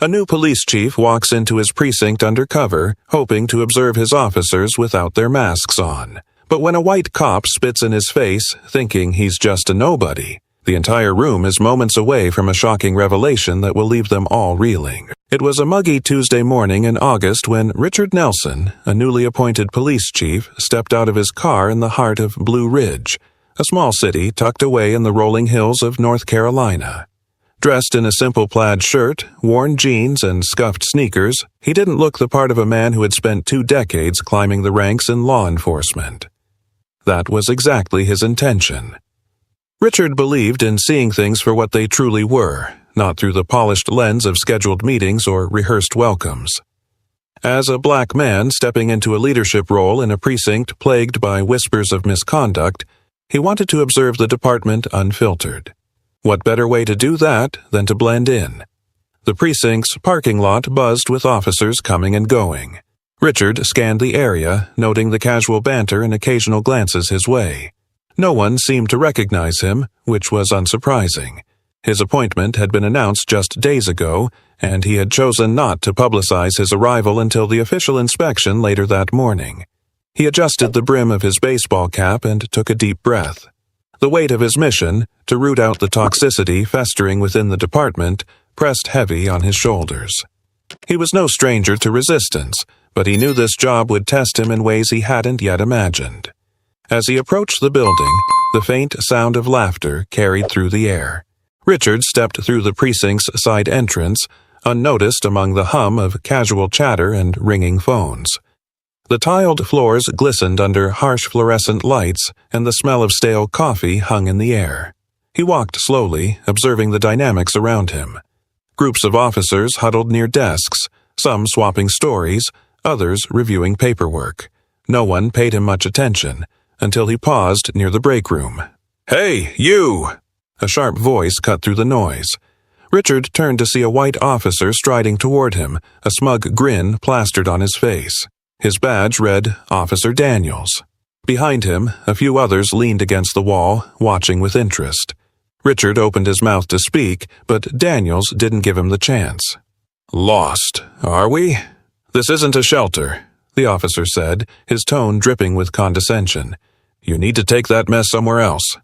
A new police chief walks into his precinct undercover, hoping to observe his officers without their masks on. But when a white cop spits in his face, thinking he's just a nobody, the entire room is moments away from a shocking revelation that will leave them all reeling. It was a muggy Tuesday morning in August when Richard Nelson, a newly appointed police chief, stepped out of his car in the heart of Blue Ridge, a small city tucked away in the rolling hills of North Carolina. Dressed in a simple plaid shirt, worn jeans, and scuffed sneakers, he didn't look the part of a man who had spent 2 decades climbing the ranks in law enforcement. That was exactly his intention. Richard believed in seeing things for what they truly were, not through the polished lens of scheduled meetings or rehearsed welcomes. As a black man stepping into a leadership role in a precinct plagued by whispers of misconduct, he wanted to observe the department unfiltered. What better way to do that than to blend in? The precinct's parking lot buzzed with officers coming and going. Richard scanned the area, noting the casual banter and occasional glances his way. No one seemed to recognize him, which was unsurprising. His appointment had been announced just days ago, and he had chosen not to publicize his arrival until the official inspection later that morning. He adjusted the brim of his baseball cap and took a deep breath. The weight of his mission, to root out the toxicity festering within the department, pressed heavy on his shoulders. He was no stranger to resistance, but he knew this job would test him in ways he hadn't yet imagined. As he approached the building, the faint sound of laughter carried through the air. Richard stepped through the precinct's side entrance, unnoticed among the hum of casual chatter and ringing phones. The tiled floors glistened under harsh fluorescent lights, and the smell of stale coffee hung in the air. He walked slowly, observing the dynamics around him. Groups of officers huddled near desks, some swapping stories, others reviewing paperwork. No one paid him much attention, until he paused near the break room. "Hey, you!" A sharp voice cut through the noise. Richard turned to see a white officer striding toward him, a smug grin plastered on his face. His badge read Officer Daniels. Behind him, a few others leaned against the wall, watching with interest. Richard opened his mouth to speak, but Daniels didn't give him the chance. "Lost, are we? This isn't a shelter," the officer said, his tone dripping with condescension. "You need to take that mess somewhere else."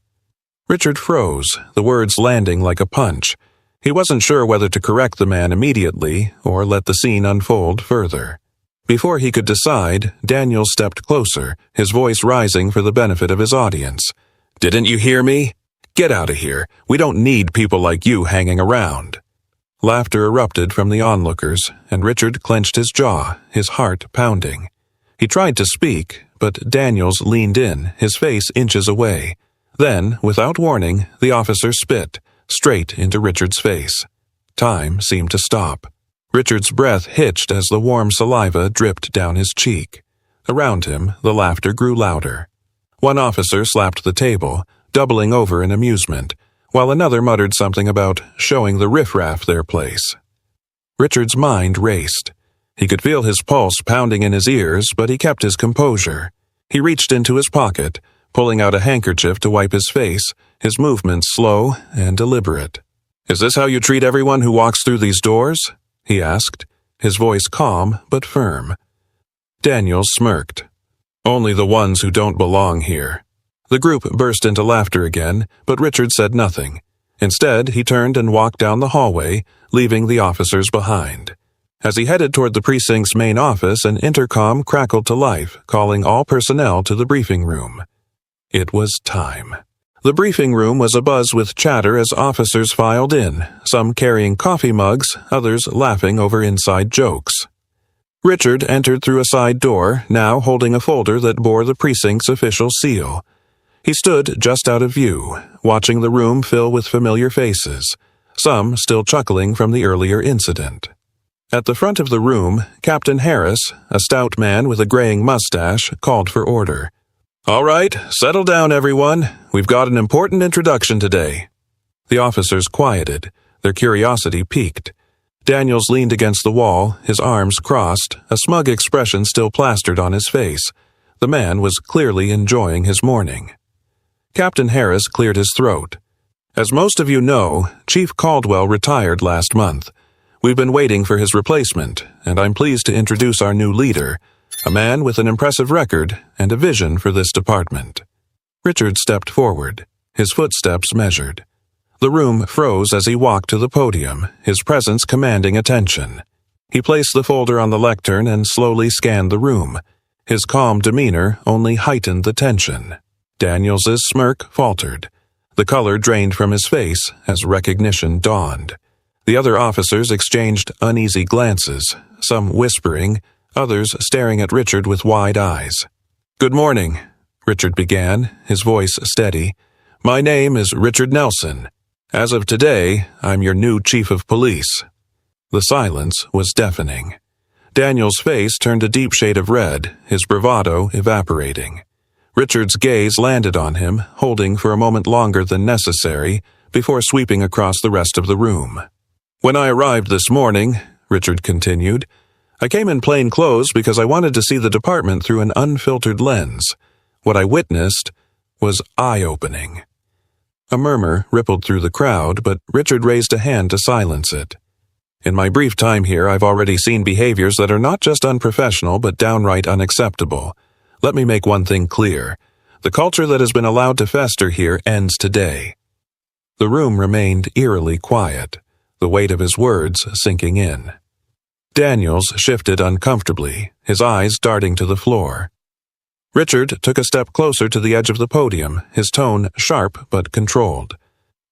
Richard froze, the words landing like a punch. He wasn't sure whether to correct the man immediately or let the scene unfold further. Before he could decide, Daniels stepped closer, his voice rising for the benefit of his audience. "Didn't you hear me? Get out of here. We don't need people like you hanging around." Laughter erupted from the onlookers, and Richard clenched his jaw, his heart pounding. He tried to speak, but Daniels leaned in, his face inches away. Then, without warning, the officer spit, straight into Richard's face. Time seemed to stop. Richard's breath hitched as the warm saliva dripped down his cheek. Around him, the laughter grew louder. One officer slapped the table, doubling over in amusement, while another muttered something about showing the riffraff their place. Richard's mind raced. He could feel his pulse pounding in his ears, but he kept his composure. He reached into his pocket, pulling out a handkerchief to wipe his face, his movements slow and deliberate. "Is this how you treat everyone who walks through these doors?" he asked, his voice calm but firm. Daniels smirked. "Only the ones who don't belong here." The group burst into laughter again, but Richard said nothing. Instead, he turned and walked down the hallway, leaving the officers behind. As he headed toward the precinct's main office, an intercom crackled to life, calling all personnel to the briefing room. It was time. The briefing room was abuzz with chatter as officers filed in, some carrying coffee mugs, others laughing over inside jokes. Richard entered through a side door, now holding a folder that bore the precinct's official seal. He stood just out of view, watching the room fill with familiar faces, some still chuckling from the earlier incident. At the front of the room, Captain Harris, a stout man with a graying mustache, called for order. "All right, settle down, everyone. We've got an important introduction today." The officers quieted, their curiosity piqued. Daniels leaned against the wall, his arms crossed, a smug expression still plastered on his face. The man was clearly enjoying his morning. Captain Harris cleared his throat. "As most of you know, Chief Caldwell retired last month. We've been waiting for his replacement, and I'm pleased to introduce our new leader, a man with an impressive record and a vision for this department." Richard stepped forward, his footsteps measured. The room froze as he walked to the podium, his presence commanding attention. He placed the folder on the lectern and slowly scanned the room. His calm demeanor only heightened the tension. Daniels's smirk faltered. The color drained from his face as recognition dawned. The other officers exchanged uneasy glances, some whispering, others staring at Richard with wide eyes. "Good morning," Richard began, his voice steady. "My name is Richard Nelson. As of today, I'm your new chief of police." The silence was deafening. Daniel's face turned a deep shade of red, his bravado evaporating. Richard's gaze landed on him, holding for a moment longer than necessary, before sweeping across the rest of the room. "When I arrived this morning," Richard continued, "I came in plain clothes because I wanted to see the department through an unfiltered lens. What I witnessed was eye-opening." A murmur rippled through the crowd, but Richard raised a hand to silence it. "In my brief time here, I've already seen behaviors that are not just unprofessional but downright unacceptable. Let me make one thing clear. The culture that has been allowed to fester here ends today." The room remained eerily quiet, the weight of his words sinking in. Daniels shifted uncomfortably, his eyes darting to the floor. Richard took a step closer to the edge of the podium, his tone sharp but controlled.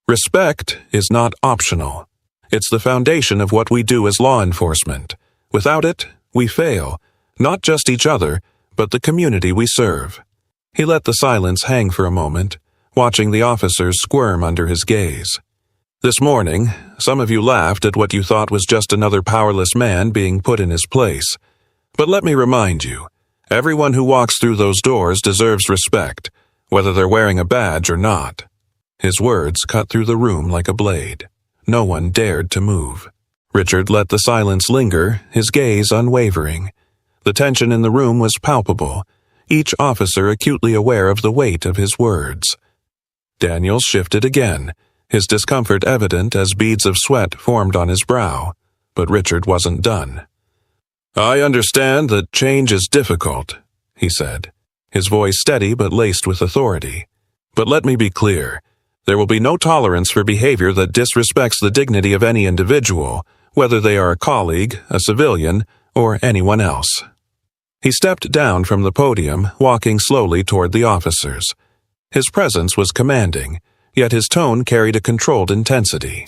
"Respect is not optional. It's the foundation of what we do as law enforcement. Without it, we fail, not just each other, but the community we serve." He let the silence hang for a moment, watching the officers squirm under his gaze. "This morning, some of you laughed at what you thought was just another powerless man being put in his place. But let me remind you, everyone who walks through those doors deserves respect, whether they're wearing a badge or not." His words cut through the room like a blade. No one dared to move. Richard let the silence linger, his gaze unwavering. The tension in the room was palpable, each officer acutely aware of the weight of his words. Daniels shifted again, his discomfort evident as beads of sweat formed on his brow. But Richard wasn't done. "I understand that change is difficult," he said, his voice steady but laced with authority. "But let me be clear. There will be no tolerance for behavior that disrespects the dignity of any individual, whether they are a colleague, a civilian, or anyone else." He stepped down from the podium, walking slowly toward the officers. His presence was commanding, yet his tone carried a controlled intensity.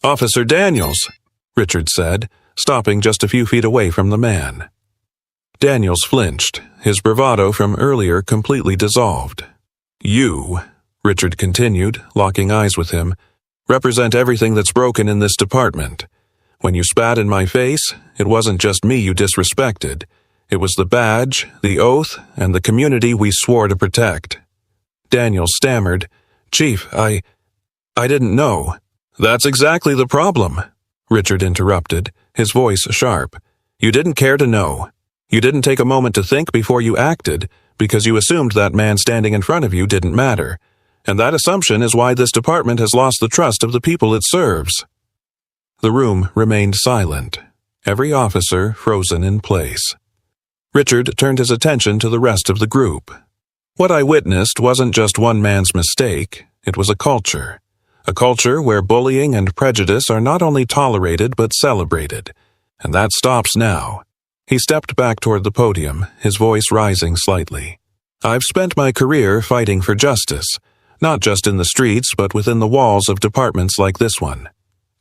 "Officer Daniels," Richard said, stopping just a few feet away from the man. Daniels flinched, his bravado from earlier completely dissolved. "You," Richard continued, locking eyes with him, "represent everything that's broken in this department. When you spat in my face, it wasn't just me you disrespected. It was the badge, the oath, and the community we swore to protect." Daniels stammered, "Chief, I didn't know." "That's exactly the problem," Richard interrupted, his voice sharp. "You didn't care to know. You didn't take a moment to think before you acted, because you assumed that man standing in front of you didn't matter. And that assumption is why this department has lost the trust of the people it serves." The room remained silent, every officer frozen in place. Richard turned his attention to the rest of the group. What I witnessed wasn't just one man's mistake, it was a culture. A culture where bullying and prejudice are not only tolerated but celebrated. And that stops now. He stepped back toward the podium, his voice rising slightly. "I've spent my career fighting for justice, not just in the streets but within the walls of departments like this one.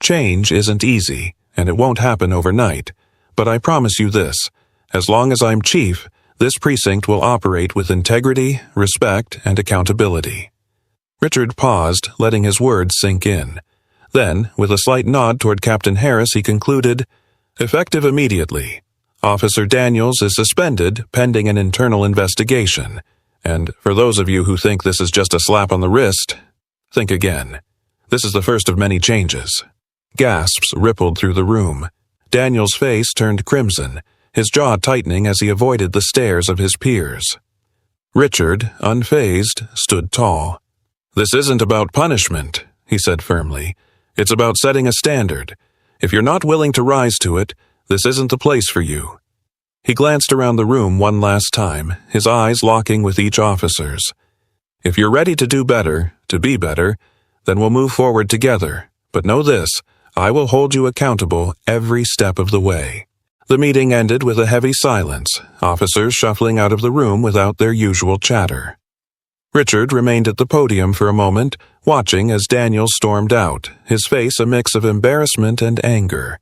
Change isn't easy, and it won't happen overnight. But I promise you this. As long as I'm chief, this precinct will operate with integrity, respect, and accountability." Richard paused, letting his words sink in. Then, with a slight nod toward Captain Harris, he concluded, "Effective immediately. Officer Daniels is suspended pending an internal investigation. And for those of you who think this is just a slap on the wrist, think again. This is the first of many changes." Gasps rippled through the room. Daniel's face turned crimson, his jaw tightening as he avoided the stares of his peers. Richard, unfazed, stood tall. "This isn't about punishment," he said firmly. "It's about setting a standard. If you're not willing to rise to it, this isn't the place for you." He glanced around the room one last time, his eyes locking with each officer's. "If you're ready to do better, to be better, then we'll move forward together. But know this, I will hold you accountable every step of the way." The meeting ended with a heavy silence, officers shuffling out of the room without their usual chatter. Richard remained at the podium for a moment, watching as Daniel stormed out, his face a mix of embarrassment and anger.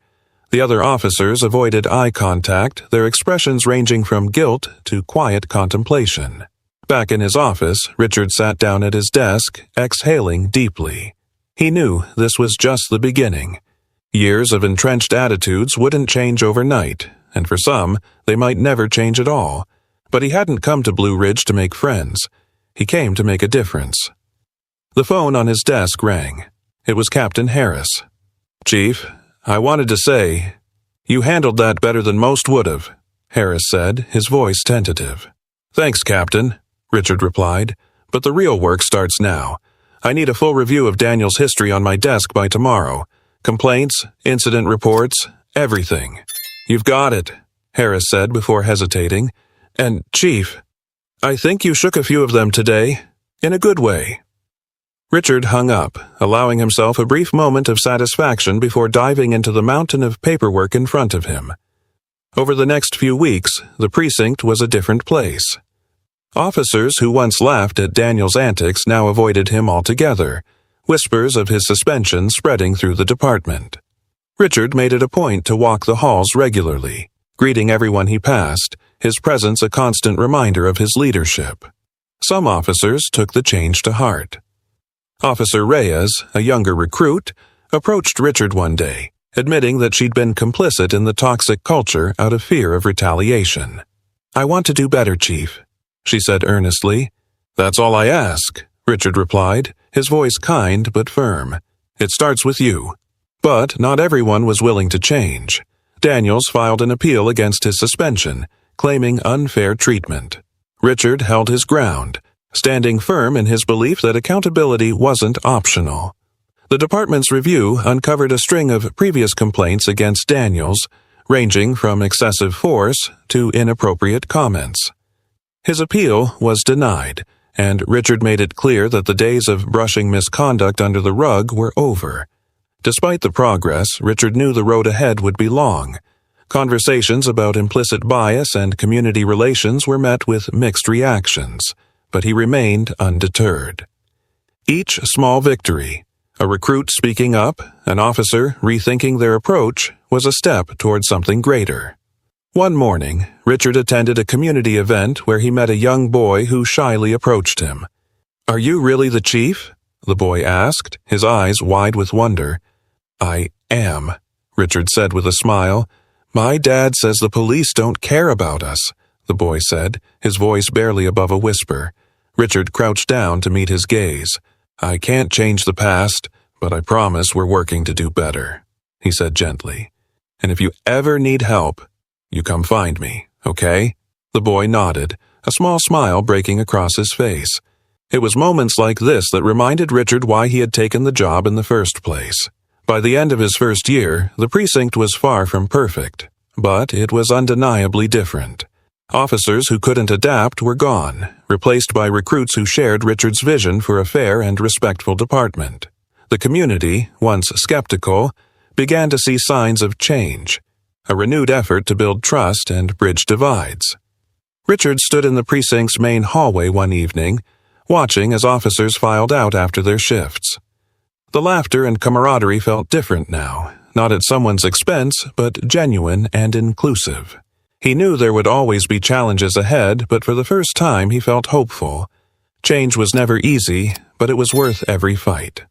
The other officers avoided eye contact, their expressions ranging from guilt to quiet contemplation. Back in his office, Richard sat down at his desk, exhaling deeply. He knew this was just the beginning. Years of entrenched attitudes wouldn't change overnight, and for some, they might never change at all. But he hadn't come to Blue Ridge to make friends. He came to make a difference. The phone on his desk rang. It was Captain Harris. "Chief, I wanted to say, you handled that better than most would have," Harris said, his voice tentative. "Thanks, Captain," Richard replied, "but the real work starts now. I need a full review of Daniel's history on my desk by tomorrow. Complaints, incident reports, everything." "You've got it," Harris said before hesitating. "And, Chief, I think you shook a few of them today, in a good way." Richard hung up, allowing himself a brief moment of satisfaction before diving into the mountain of paperwork in front of him. Over the next few weeks, the precinct was a different place. Officers who once laughed at Daniel's antics now avoided him altogether, whispers of his suspension spreading through the department. Richard made it a point to walk the halls regularly, greeting everyone he passed, his presence a constant reminder of his leadership. Some officers took the change to heart. Officer Reyes, a younger recruit, approached Richard one day, admitting that she'd been complicit in the toxic culture out of fear of retaliation. "I want to do better, Chief," she said earnestly. "That's all I ask," Richard replied, his voice kind but firm. "It starts with you." But not everyone was willing to change. Daniels filed an appeal against his suspension, claiming unfair treatment. Richard held his ground, standing firm in his belief that accountability wasn't optional. The department's review uncovered a string of previous complaints against Daniels, ranging from excessive force to inappropriate comments. His appeal was denied, and Richard made it clear that the days of brushing misconduct under the rug were over. Despite the progress, Richard knew the road ahead would be long. Conversations about implicit bias and community relations were met with mixed reactions, but he remained undeterred. Each small victory, a recruit speaking up, an officer rethinking their approach, was a step toward something greater. One morning, Richard attended a community event where he met a young boy who shyly approached him. "Are you really the chief?" the boy asked, his eyes wide with wonder. "I am," Richard said with a smile. "My dad says the police don't care about us," the boy said, his voice barely above a whisper. Richard crouched down to meet his gaze. "I can't change the past, but I promise we're working to do better," he said gently. "And if you ever need help, you come find me, okay?" The boy nodded, a small smile breaking across his face. It was moments like this that reminded Richard why he had taken the job in the first place. By the end of his first year, the precinct was far from perfect, but it was undeniably different. Officers who couldn't adapt were gone, replaced by recruits who shared Richard's vision for a fair and respectful department. The community, once skeptical, began to see signs of change, a renewed effort to build trust and bridge divides. Richard stood in the precinct's main hallway one evening, watching as officers filed out after their shifts. The laughter and camaraderie felt different now, not at someone's expense, but genuine and inclusive. He knew there would always be challenges ahead, but for the first time he felt hopeful. Change was never easy, but it was worth every fight.